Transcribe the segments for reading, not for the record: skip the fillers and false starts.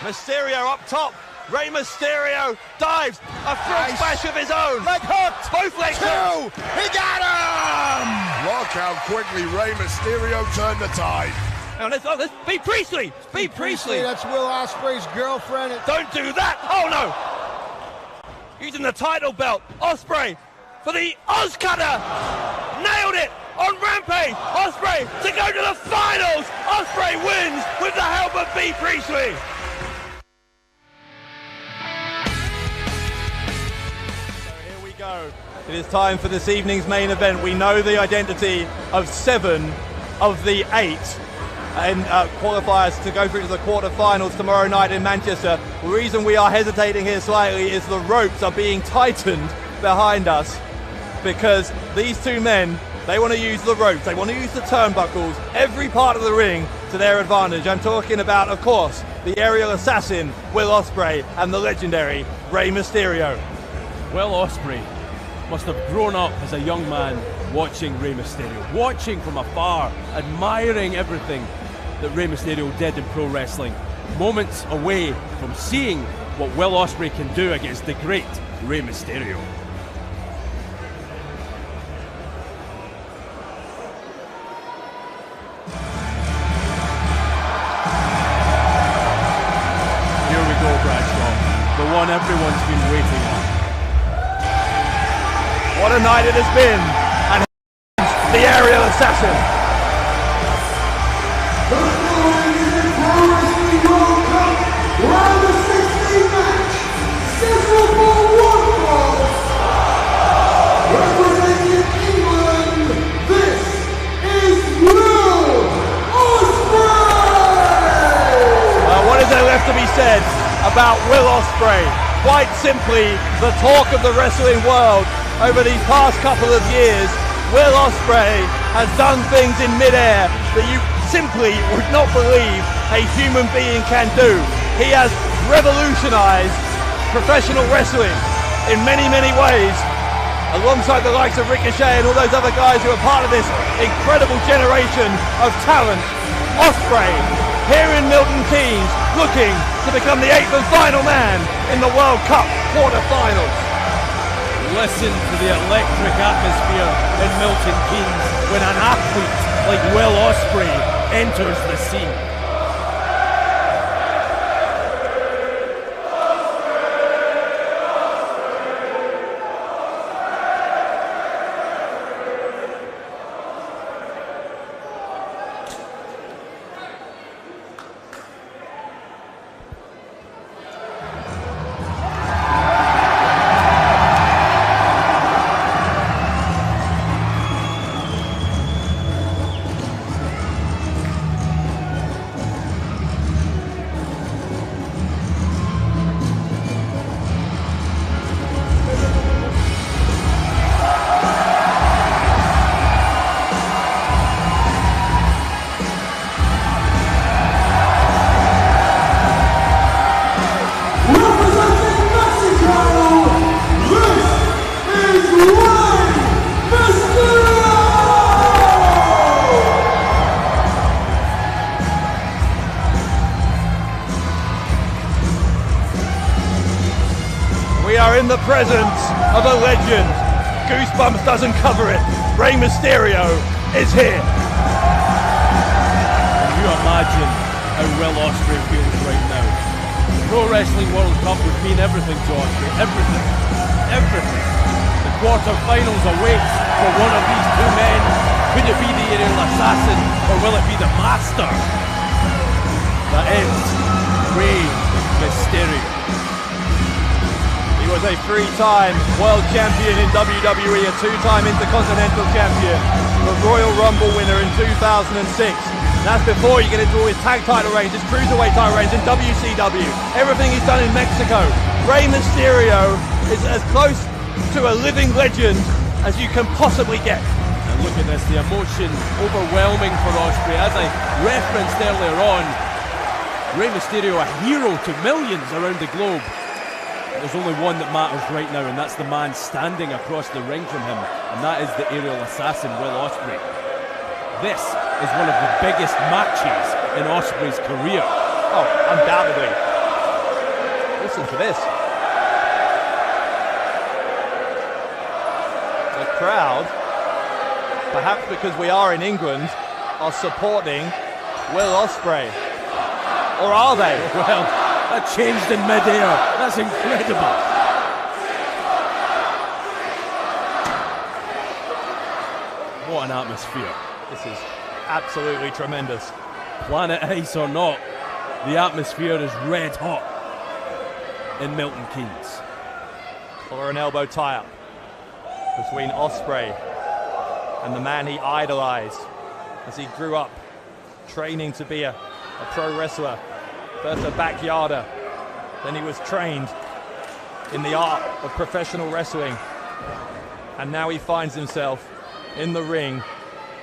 Mysterio up top. Rey Mysterio dives. A front smash of his own. Leg hook. Both legs hooked. He got him! Look how quickly Rey Mysterio turned the tide. Now let's be Priestley. Be Priestley. That's Will Ospreay's girlfriend. Don't do that. Oh no. Using the title belt. Ospreay for the Oz Cutter. Nailed it on Rampage. Ospreay to go to the finals. Ospreay wins with the help of B. Priestley. Go. It is time for this evening's main event. We know the identity of 7 of the 8 and qualifiers to go through to the quarterfinals tomorrow night in Manchester. The reason we are hesitating here slightly is the ropes are being tightened behind us because these two men, they want to use the ropes, they want to use the turnbuckles, every part of the ring to their advantage. I'm talking about, of course, the aerial assassin Will Ospreay and the legendary Rey Mysterio. Will Ospreay must have grown up as a young man watching Rey Mysterio, watching from afar, admiring everything that Rey Mysterio did in pro wrestling. Moments away from seeing what Will Ospreay can do against the great Rey Mysterio. Here we go, Bradshaw, the one everyone's been waiting on. What a night it has been, and the aerial assassin. The following is the WCPW World Cup round of 16 match, scheduled for one fall. Representing England, this is Will Ospreay. What is there left to be said about Will Ospreay? Quite simply, the talk of the wrestling world. Over these past couple of years, Will Ospreay has done things in midair that you simply would not believe a human being can do. He has revolutionized professional wrestling in many, many ways, alongside the likes of Ricochet and all those other guys who are part of this incredible generation of talent. Ospreay, here in Milton Keynes, looking to become the 8th and final man in the World Cup quarterfinals. Listen to the electric atmosphere in Milton Keynes when an athlete like Will Ospreay enters the scene. In the presence of a legend. Goosebumps doesn't cover it. Rey Mysterio is here. Can you imagine how Will Ospreay feels right now? The Pro Wrestling World Cup would mean everything to Ospreay. Everything. Everything. The quarterfinals awaits for one of these two men. Could it be the aerial assassin or will it be the master? That is Rey Mysterio. He was a 3-time world champion in WWE, a 2-time Intercontinental champion, the Royal Rumble winner in 2006. That's before you get into all his tag title reigns, his cruiserweight title reigns in WCW, everything he's done in Mexico. Rey Mysterio is as close to a living legend as you can possibly get. And look at this, the emotion overwhelming for Ospreay. As I referenced earlier on, Rey Mysterio a hero to millions around the globe. There's only one that matters right now, and that's the man standing across the ring from him, and that is the aerial assassin, Will Ospreay. This is one of the biggest matches in Ospreay's career. Oh, undoubtedly. Listen to this. The crowd, perhaps because we are in England, are supporting Will Ospreay. Or are they? Well, that changed in mid-air. That's incredible. What an atmosphere. This is absolutely tremendous. Planet Ice or not, the atmosphere is red hot in Milton Keynes. Collar and elbow tie-up between Ospreay and the man he idolized as he grew up training to be a pro wrestler. First a backyarder, then he was trained in the art of professional wrestling, and now he finds himself in the ring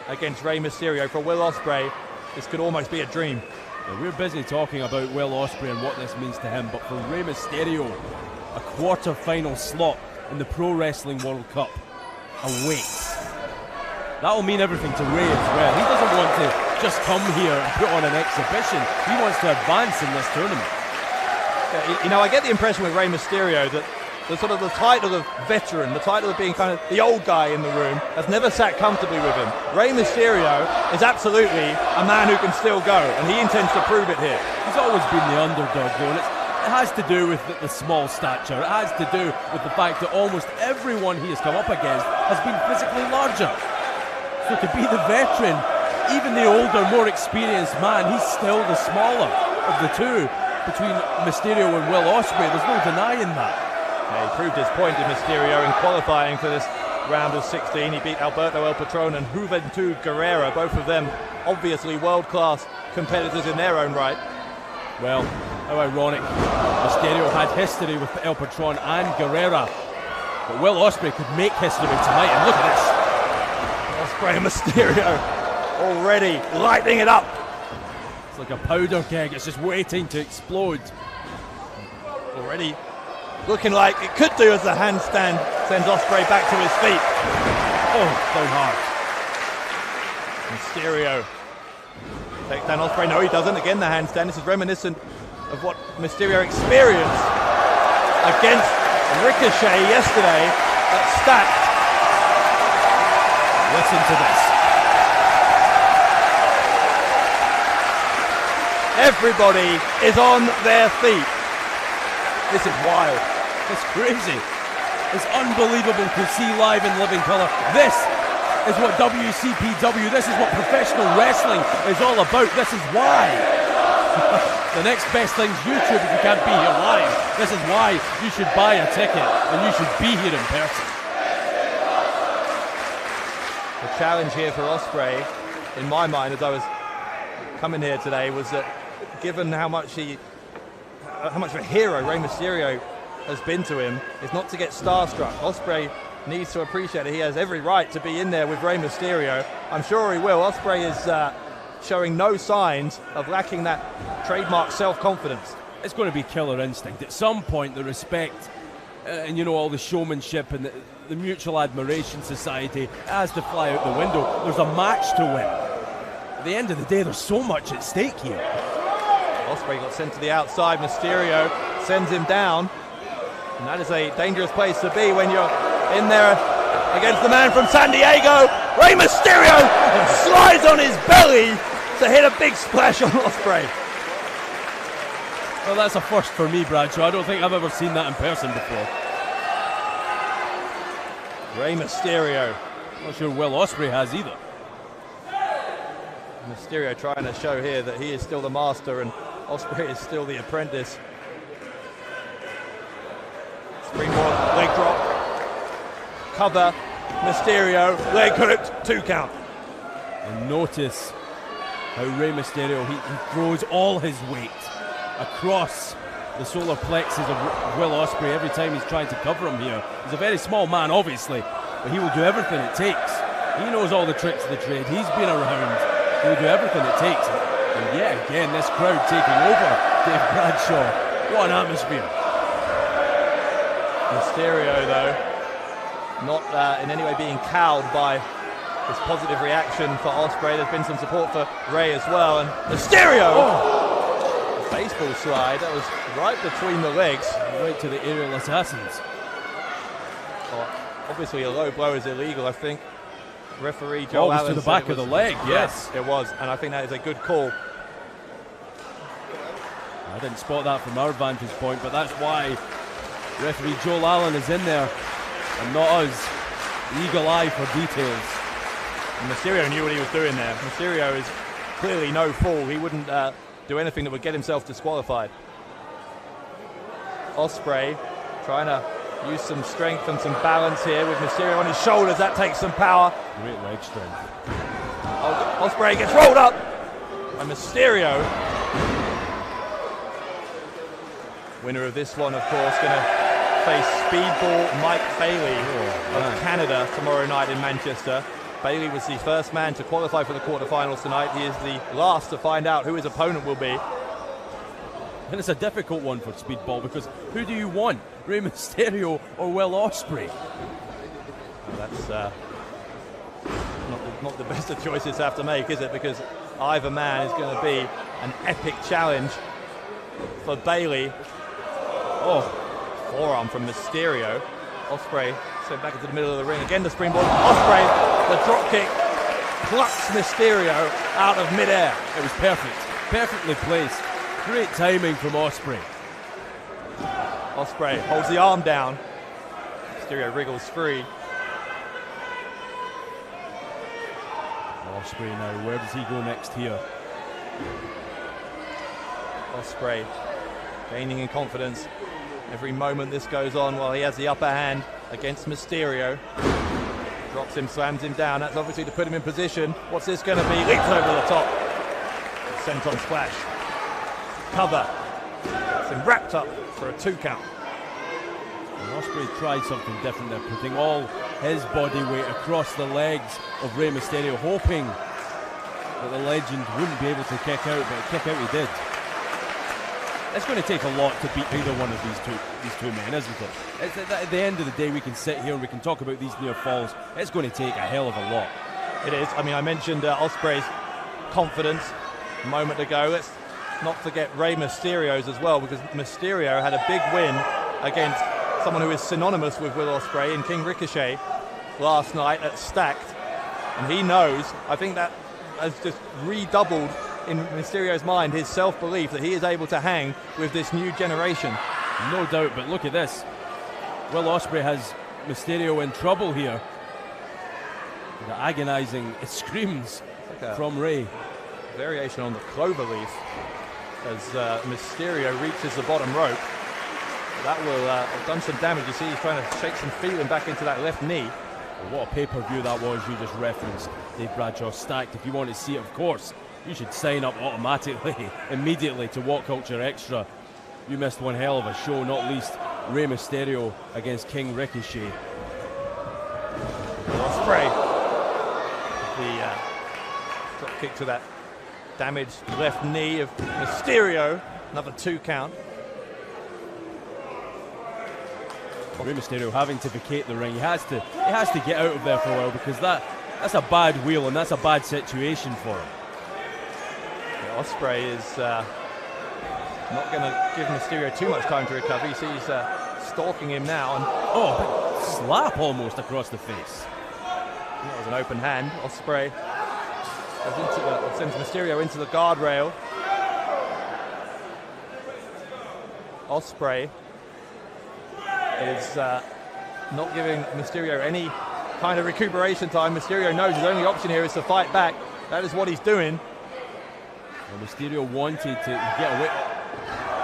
against Rey Mysterio. For Will Ospreay, this could almost be a dream. Yeah, we're busy talking about Will Ospreay and what this means to him, but for Rey Mysterio, a quarter-final slot in the Pro Wrestling World Cup awaits. That'll mean everything to Rey as well. He doesn't want to just come here and put on an exhibition. He wants to advance in this tournament. Yeah, you know, I get the impression with Rey Mysterio that the sort of the title of veteran, the title of being kind of the old guy in the room, has never sat comfortably with him. Rey Mysterio is absolutely a man who can still go, and he intends to prove it here. He's always been the underdog, though, and it has to do with the small stature. It has to do with the fact that almost everyone he has come up against has been physically larger. So to be the veteran, even the older, more experienced man, he's still the smaller of the two. Between Mysterio and Will Ospreay, there's no denying that. Yeah, he proved his point in Mysterio in qualifying for this round of 16. He beat Alberto El Patron and Juventud Guerrera, both of them obviously world-class competitors in their own right. Well, how ironic. Mysterio had history with El Patron and Guerrera, but Will Ospreay could make history tonight, and look at this. Ospreay and Mysterio already lighting it up. It's like a powder keg, it's just waiting to explode. Already looking like it could do as the handstand sends Ospreay back to his feet. Oh, down hard. Mysterio takes down Ospreay. No, he doesn't. Again, the handstand. This is reminiscent of what Mysterio experienced against Ricochet yesterday at Stacked. Listen to this. Everybody is on their feet. This is wild. It's crazy. It's unbelievable to see live in living colour. This is what WCPW, this is what professional wrestling is all about. This is why. The next best thing's YouTube if you can't be here live. This is why you should buy a ticket and you should be here in person. The challenge here for Ospreay, in my mind, as I was coming here today, was that given how much of a hero Rey Mysterio has been to him, is not to get starstruck. Ospreay needs to appreciate that he has every right to be in there with Rey Mysterio. I'm sure he will. Ospreay is showing no signs of lacking that trademark self-confidence. It's going to be killer instinct. At some point, the respect and, you know, all the showmanship and the mutual admiration society has to fly out the window. There's a match to win. At the end of the day, there's so much at stake here. Ospreay got sent to the outside. Mysterio sends him down. And that is a dangerous place to be when you're in there against the man from San Diego, Rey Mysterio, and slides on his belly to hit a big splash on Ospreay. Well, that's a first for me, Bradshaw. I don't think I've ever seen that in person before. Rey Mysterio. Not sure Will Ospreay has either. Mysterio trying to show here that he is still the master and Ospreay is still the apprentice. Springboard, leg drop, cover, Mysterio, leg hooked, 2 count. And notice how Rey Mysterio, he throws all his weight across the solar plexus of Will Ospreay every time he's trying to cover him here. He's a very small man, obviously, but he will do everything it takes. He knows all the tricks of the trade. He's been around. He will do everything it takes. And yeah, again, this crowd taking over Dave Bradshaw. What an atmosphere. Mysterio, though, not in any way being cowed by this positive reaction for Ospreay. There's been some support for Rey as well. And Mysterio baseball slide. That was right between the legs. Right to the aerial assassins. Obviously, a low blow is illegal, I think. Referee Joel Allen to the back of the leg, yes. It was, and I think that is a good call. I didn't spot that from our vantage point, but that's why referee Joel Allen is in there and not us. Eagle eye for details. And Mysterio knew what he was doing there. Mysterio is clearly no fool. He wouldn't do anything that would get himself disqualified. Ospreay trying to use some strength and some balance here with Mysterio on his shoulders. That takes some power. Great leg strength. Ospreay gets rolled up by Mysterio. Winner of this one, of course, going to face Speedball Mike Bailey of Canada tomorrow night in Manchester. Bailey was the first man to qualify for the quarterfinals tonight. He is the last to find out who his opponent will be. And it's a difficult one for Speedball because who do you want? Rey Mysterio or Will Ospreay? Well, that's not the best of choices to have to make, is it? Because either man is going to be an epic challenge for Bailey. Oh, forearm from Mysterio. Ospreay sent back into the middle of the ring. Again, the springboard. Ospreay, the drop kick, plucks Mysterio out of midair. It was perfect. Perfectly placed. Great timing from Ospreay. Ospreay holds the arm down. Mysterio wriggles free. Ospreay now, where does he go next here? Ospreay gaining in confidence every moment this goes on while he has the upper hand against Mysterio. Drops him, slams him down. That's obviously to put him in position. What's this going to be? Leaps over the top. Senton splash. Cover. It's him wrapped up for a 2 count. And Ospreay tried something different there, putting all his body weight across the legs of Rey Mysterio, hoping that the legend wouldn't be able to kick out, but kick out he did. It's going to take a lot to beat either one of these two men, isn't it? It's at the end of the day, we can sit here and we can talk about these near falls. It's going to take a hell of a lot. It is. I mean, I mentioned Ospreay's confidence a moment ago. Let's not forget Rey Mysterio's as well, because Mysterio had a big win against someone who is synonymous with Will Ospreay in King Ricochet last night at Stacked. And he knows, I think that has just redoubled in Mysterio's mind his self-belief that he is able to hang with this new generation. No doubt, but look at this. Will Ospreay has Mysterio in trouble here. The agonizing screams from Rey. Variation on the cloverleaf as Mysterio reaches the bottom rope. That will have done some damage. You see he's trying to shake some feeling back into that left knee. Well, what a pay-per-view that was you just referenced. Dave Bradshaw Stacked. If you want to see it, of course, you should sign up automatically, immediately to What Culture Extra. You missed one hell of a show, not least Rey Mysterio against King Ricochet. Ospreay, the drop kick to that damaged left knee of Mysterio. Another 2 count. Rey Mysterio having to vacate the ring. He has to get out of there for a while, because that's a bad wheel and that's a bad situation for him. Yeah, Ospreay is not going to give Mysterio too much time to recover. You see he's stalking him now. And big slap almost across the face. That was an open hand. Ospreay sends Mysterio into the guardrail. Ospreay is not giving Mysterio any kind of recuperation time. Mysterio knows his only option here is to fight back. That is what he's doing. Well, Mysterio wanted to get away.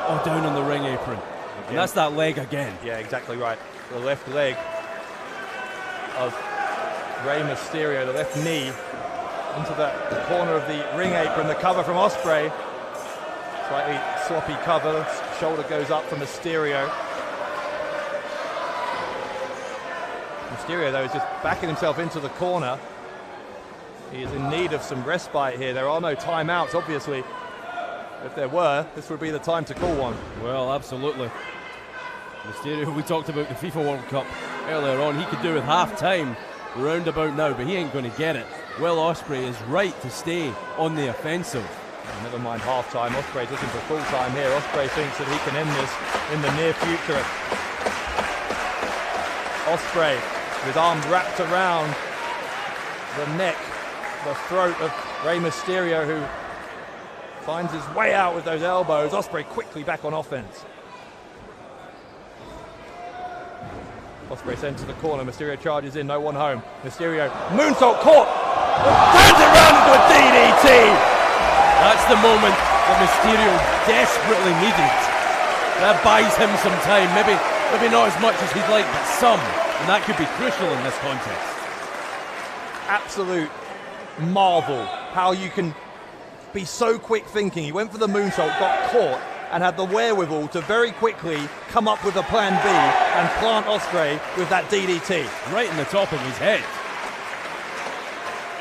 Oh, down on the ring apron. And that's that leg again. Yeah, exactly right. The left leg of Rey Mysterio, the left knee, into the corner of the ring apron. The cover from Ospreay. Slightly sloppy cover. Shoulder goes up for Mysterio. Mysterio, though, is just backing himself into the corner. He is in need of some respite here. There are no timeouts, obviously. If there were, this would be the time to call one. Well, absolutely. Mysterio, we talked about the FIFA World Cup earlier on. He could do with half time round about now, but he ain't going to get it. Will Ospreay is right to stay on the offensive. Never mind half-time, Ospreay's looking for full-time here. Ospreay thinks that he can end this in the near future. Ospreay, with arms wrapped around the neck, the throat of Rey Mysterio, who finds his way out with those elbows. Ospreay quickly back on offense. Ospreay sends to the corner, Mysterio charges in, no one home. Mysterio, moonsault caught, turns it around into a DDT. That's the moment that Mysterio desperately needed. That buys him some time, maybe not as much as he'd like, but some, and that could be crucial in this contest. Absolute marvel how you can be so quick thinking. He went for the moonsault, got caught, and had the wherewithal to very quickly come up with a plan B and plant Ospreay with that DDT. Right in the top of his head.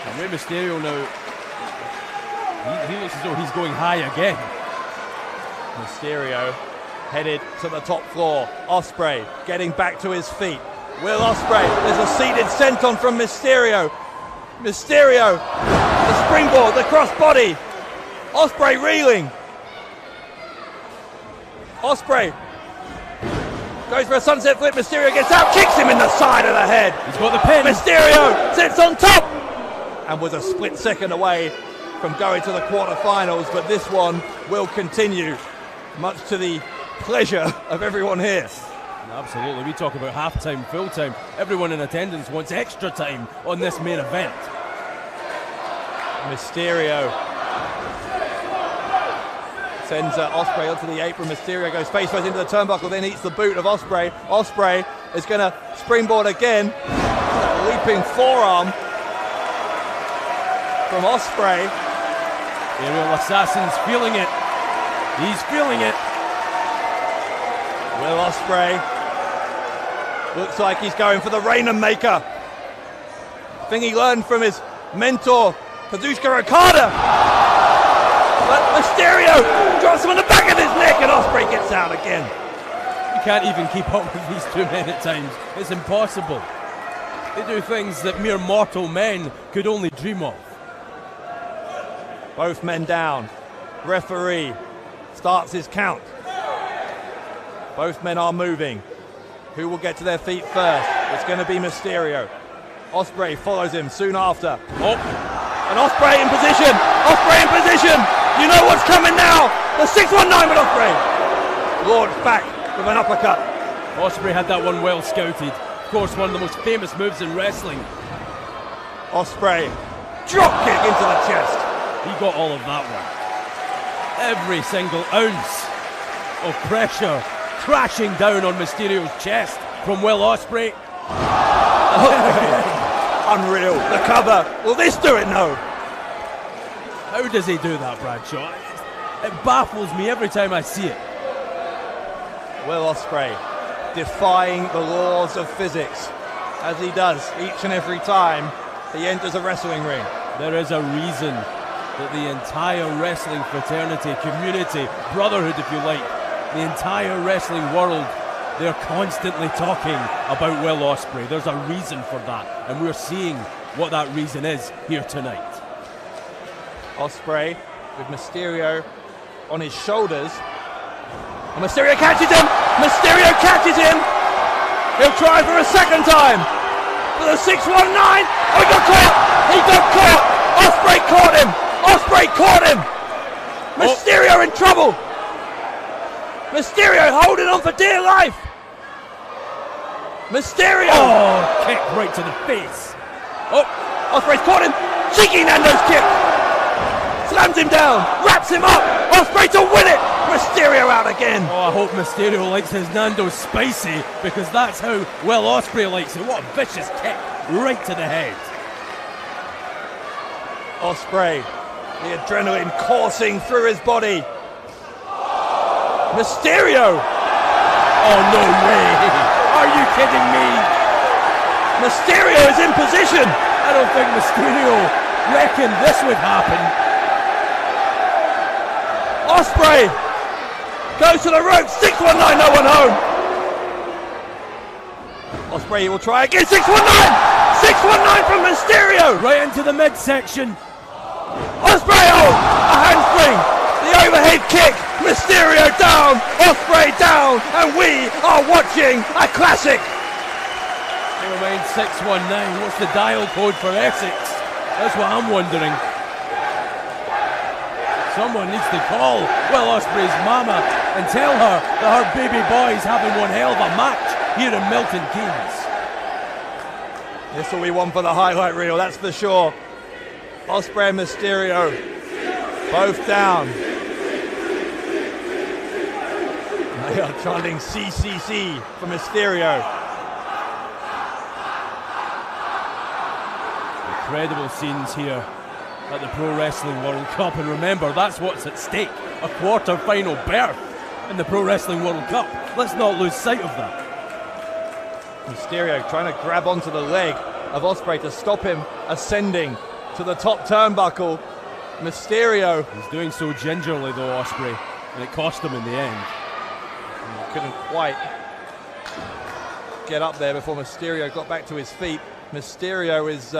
And Rey Mysterio now, he looks as though he's going high again. Mysterio headed to the top floor. Ospreay getting back to his feet. Will Ospreay, there's a seated senton from Mysterio. Mysterio, the springboard, the crossbody. Ospreay reeling. Ospreay goes for a sunset flip. Mysterio gets out, kicks him in the side of the head. He's got the pin. Mysterio sits on top and was a split second away from going to the quarterfinals, but this one will continue, much to the pleasure of everyone here. Absolutely, we talk about half-time, full-time. Everyone in attendance wants extra time on this main event. Mysterio sends Ospreay onto the apron. Mysterio goes face first into the turnbuckle, then eats the boot of Ospreay. Ospreay is going to springboard again. Leaping forearm from Ospreay. Aerial Assassin's feeling it. He's feeling it. Will Ospreay looks like he's going for the Rainmaker. Thing he learned from his mentor, Kazuchika Okada. But Mysterio drops him on the back of his neck and Ospreay gets out again. You can't even keep up with these two men at times. It's impossible. They do things that mere mortal men could only dream of. Both men down. Referee starts his count. Both men are moving. Who will get to their feet first? It's going to be Mysterio. Ospreay follows him soon after. Oh, and Ospreay in position. Ospreay in position. You know what's coming now. The 619 with Ospreay. Launched back with an uppercut. Ospreay had that one well scouted. Of course, one of the most famous moves in wrestling. Ospreay, drop kick into the chest. He got all of that one. Every single ounce of pressure crashing down on Mysterio's chest from Will Ospreay. Unreal. The cover. Will this do it? No. How does he do that, Bradshaw? It baffles me every time I see it. Will Ospreay defying the laws of physics, as he does each and every time he enters a wrestling ring. There is a reason that the entire wrestling fraternity, community, brotherhood if you like, the entire wrestling world, they're constantly talking about Will Ospreay. There's a reason for that, and we're seeing what that reason is here tonight. Ospreay with Mysterio on his shoulders. And Mysterio catches him! Mysterio catches him! He'll try for a second time! For the 619! Oh, he got caught! He got caught! Ospreay caught him! Ospreay caught him! Mysterio in trouble! Mysterio holding on for dear life! Mysterio! Oh, kick right to the face! Oh, Ospreay's caught him! Cheeky Nando's kick! Slams him down! Wraps him up! Ospreay to win it! Mysterio out again! Oh, I hope Mysterio likes his Nando's spicy, because that's how Will Ospreay likes it. What a vicious kick right to the head. Ospreay, the adrenaline coursing through his body. Mysterio! Oh, no way! Are you kidding me? Mysterio is in position! I don't think Mysterio reckoned this would happen. Ospreay goes to the ropes, 619, no one home. Ospreay will try again, 619! 619 from Mysterio! Right into the midsection. Ospreay, oh! A handspring, the overhead kick, Mysterio down, Ospreay down, and we are watching a classic. It remains 619. What's the dial code for Essex? That's what I'm wondering. Someone needs to call Will Ospreay's mama and tell her that her baby boy is having one hell of a match here in Milton Keynes. This will be one for the highlight reel, that's for sure. Ospreay and Mysterio, both down. They are chanting CCC for Mysterio. Incredible scenes here at the Pro Wrestling World Cup, and remember, that's what's at stake, a quarter-final berth in the Pro Wrestling World Cup. Let's not lose sight of that. Mysterio trying to grab onto the leg of Ospreay to stop him ascending to the top turnbuckle. Mysterio. He's doing so gingerly though, Ospreay, and it cost him in the end. He couldn't quite get up there before Mysterio got back to his feet. Mysterio is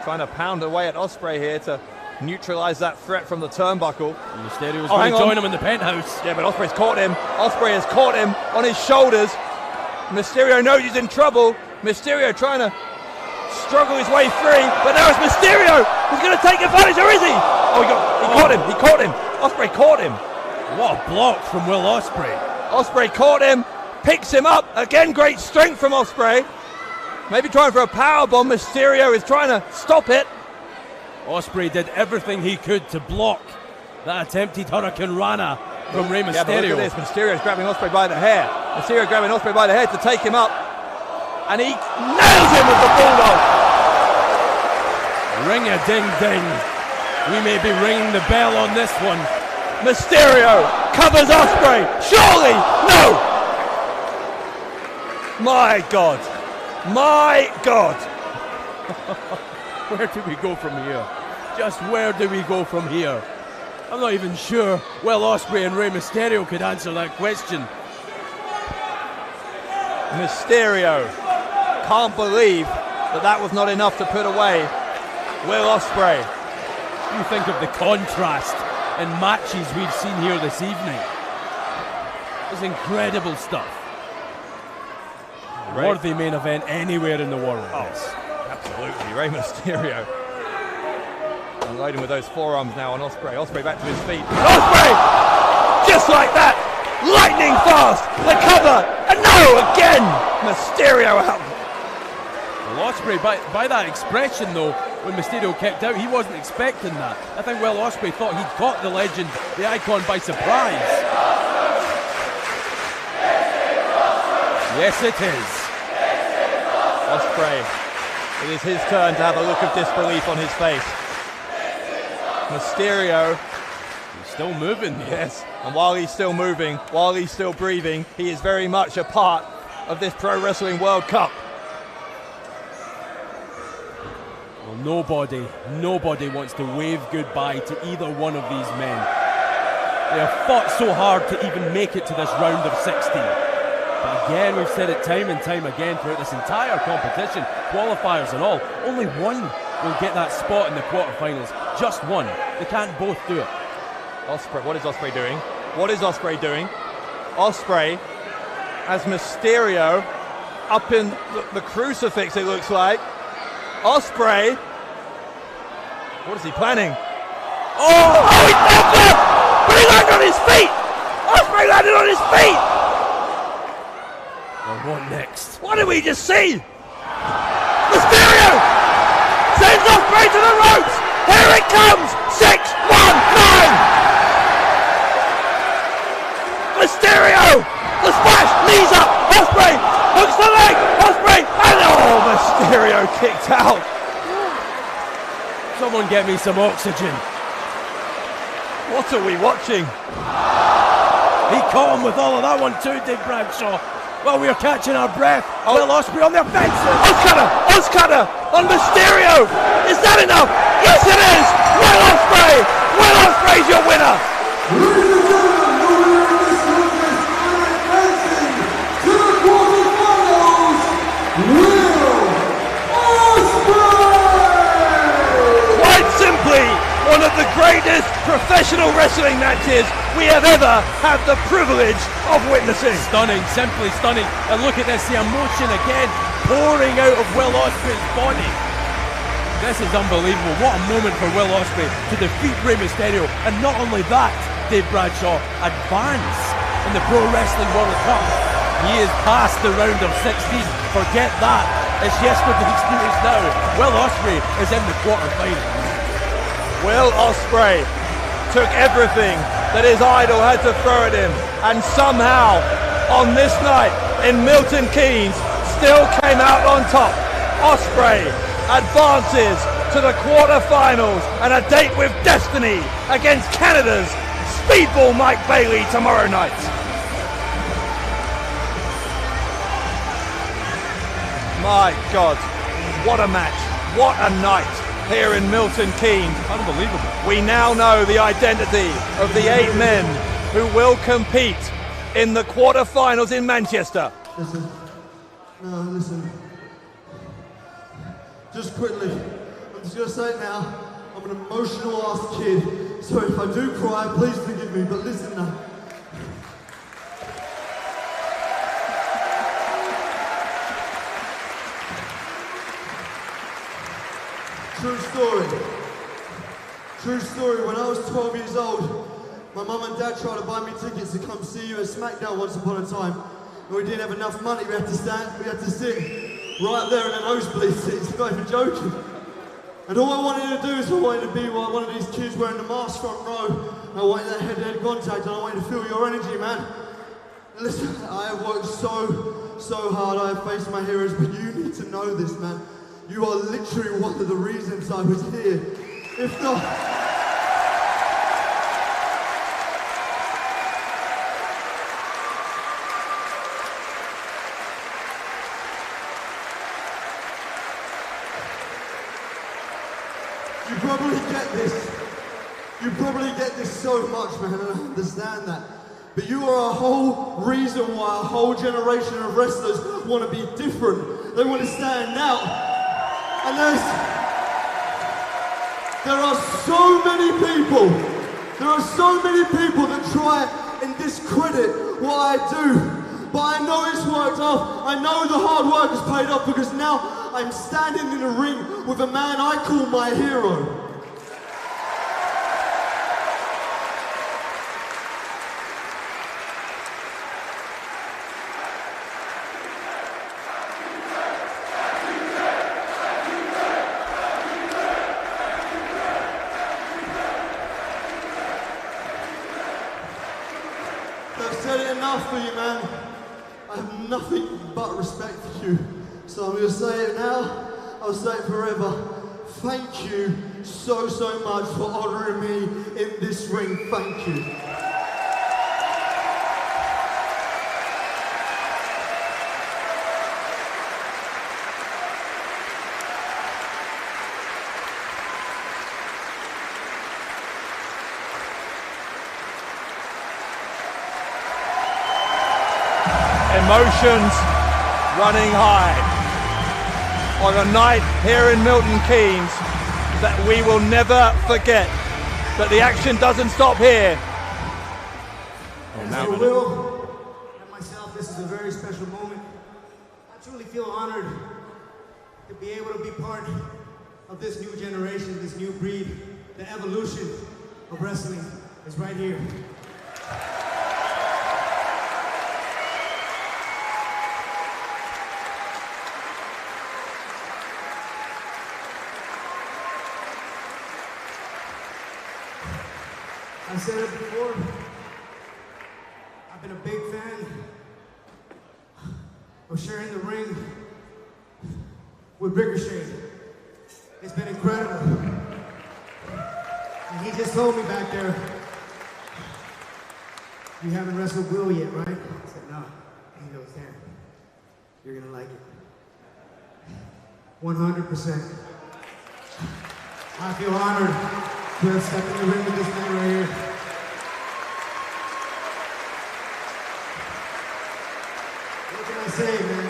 trying to pound away at Ospreay here to neutralize that threat from the turnbuckle. Mysterio's going to join him in the penthouse. Yeah, but Ospreay's caught him. Ospreay has caught him on his shoulders. Mysterio knows he's in trouble. Mysterio trying to struggle his way free, but now it's Mysterio who's going to take advantage, or is he? Oh, he caught him. Ospreay caught him. What a block from Will Ospreay. Ospreay caught him, picks him up. Again, great strength from Ospreay. Maybe trying for a powerbomb. Mysterio is trying to stop it. Ospreay did everything he could to block that attempted Hurricane Rana from Rey Mysterio. Yeah, but look at this. Mysterio's grabbing Ospreay by the hair. Mysterio grabbing Ospreay by the head to take him up. And he nails him with the bulldog. Ring-a-ding-ding. We may be ringing the bell on this one. Mysterio covers Ospreay. Surely, no. My God. My God. Where do we go from here? Just where do we go from here? I'm not even sure Will Ospreay and Rey Mysterio could answer that question. Mysterio can't believe that was not enough to put away Will Ospreay. You think of the contrast in matches we've seen here this evening. It's incredible stuff. Worthy main event anywhere in the world. Oh, absolutely. Rey Mysterio unloading with those forearms now on Ospreay. Ospreay back to his feet. Ospreay! Just like that! Lightning fast! The cover! And no! Again! Mysterio out! Well, Ospreay, by that expression though, when Mysterio kicked out, he wasn't expecting that. I think Will Ospreay thought he'd caught the legend, the icon, by surprise. Yes, it is. Ospreay, it is his turn to have a look of disbelief on his face. Mysterio, he's still moving. Yes, and while he's still moving, while he's still breathing, he is very much a part of this Pro Wrestling World Cup. Well, nobody wants to wave goodbye to either one of these men. They have fought so hard to even make it to this round of 16. But again, we've said it time and time again throughout this entire competition, qualifiers and all, only one will get that spot in the quarterfinals. Just one. They can't both do it. Ospreay, what is Ospreay doing? What is Ospreay doing? Ospreay has Mysterio up in the crucifix, it looks like. Ospreay, what is he planning? Oh, he tapped him! But he landed on his feet! Ospreay landed on his feet! Well, what next? What did we just see? Mysterio sends Ospreay to the ropes! Here it comes! 6-1-9! Mysterio! The splash! Knees up! Ospreay hooks the leg! Ospreay! And oh, Mysterio kicked out! Someone get me some oxygen. What are we watching? He caught him with all of that one too, Dave Bradshaw. Well, we are catching our breath. Will Ospreay on the offensive. Oscutter on Mysterio. Is that enough? Yes, it is. Will Ospreay. Will Ospreay's your winner. Ladies and gentlemen, the winner of this contest and advancing to the quarterfinals, Will Ospreay. Quite simply, one of the great wrestling matches we have ever had the privilege of witnessing. Stunning, simply stunning. And look at this, the emotion again pouring out of Will Ospreay's body. This is unbelievable. What a moment for Will Ospreay to defeat Rey Mysterio. And not only that, Dave Bradshaw, advance in the Pro Wrestling World Cup. He is past the round of 16. Forget that. It's yesterday's news now. Will Ospreay is in the quarterfinals. Will Ospreay took everything that his idol had to throw at him, and somehow on this night in Milton Keynes still came out on top. Ospreay advances to the quarterfinals and a date with destiny against Canada's Speedball Mike Bailey tomorrow night. My God, what a match, what a night here in Milton Keynes. Unbelievable. We now know the identity of the 8 men who will compete in the quarterfinals in Manchester. Listen. Just quickly, I'm just gonna say it now. I'm an emotional ass kid, so if I do cry, please forgive me, but listen now. True story, when I was 12 years old, my mum and dad tried to buy me tickets to come see you at SmackDown once upon a time. And we didn't have enough money, we had to sit right there in the nosebleed seats, not even joking. And all I wanted to do is I wanted to be like one of these kids wearing the mask front row. I wanted that head-to-head contact and I wanted to feel your energy, man. Listen, I have worked so hard, I have faced my heroes, but you need to know this, man. You are literally one of the reasons I was here. If not... You probably get this so much, man, and I understand that. But you are a whole reason why a whole generation of wrestlers want to be different. They want to stand out. And there are so many people that try and discredit what I do. But I know it's worked off. I know the hard work has paid off because now I'm standing in a ring with a man I call my hero. I've said it enough for you, man. I have nothing but respect for you. So I'm going to say it now, I'll say it forever. Thank you so much for honoring me in this ring. Thank you. Emotions running high on a night here in Milton Keynes that we will never forget. But the action doesn't stop here. For Will and myself, this is a very special moment. I truly feel honored to be able to be part of this new generation, this new breed. The evolution of wrestling is right here. I said it before, I've been a big fan of sharing the ring with Ricochet. It's been incredible. And he just told me back there, you haven't wrestled Will yet, right? I said, no. And he goes, damn, you're gonna like it. 100%. I feel honored to have stepped in the ring with this man right here. What can I say, man?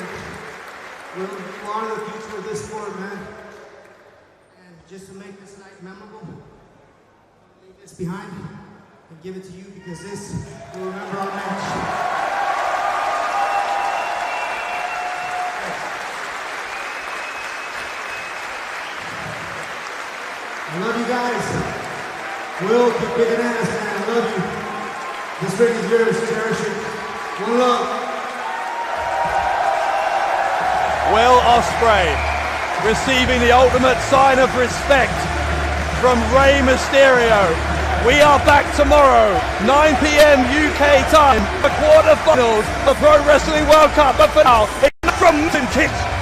You are the future of this sport, man. And just to make this night memorable, leave this behind and give it to you because this will remember our match. I love you guys. Will, keep kicking ass, man. I love you. This ring is yours. Cherish it. One love. Will Ospreay receiving the ultimate sign of respect from Rey Mysterio. We are back tomorrow, 9 p.m. UK time, the quarterfinals of the Pro Wrestling World Cup. But for now, it's from Kicks.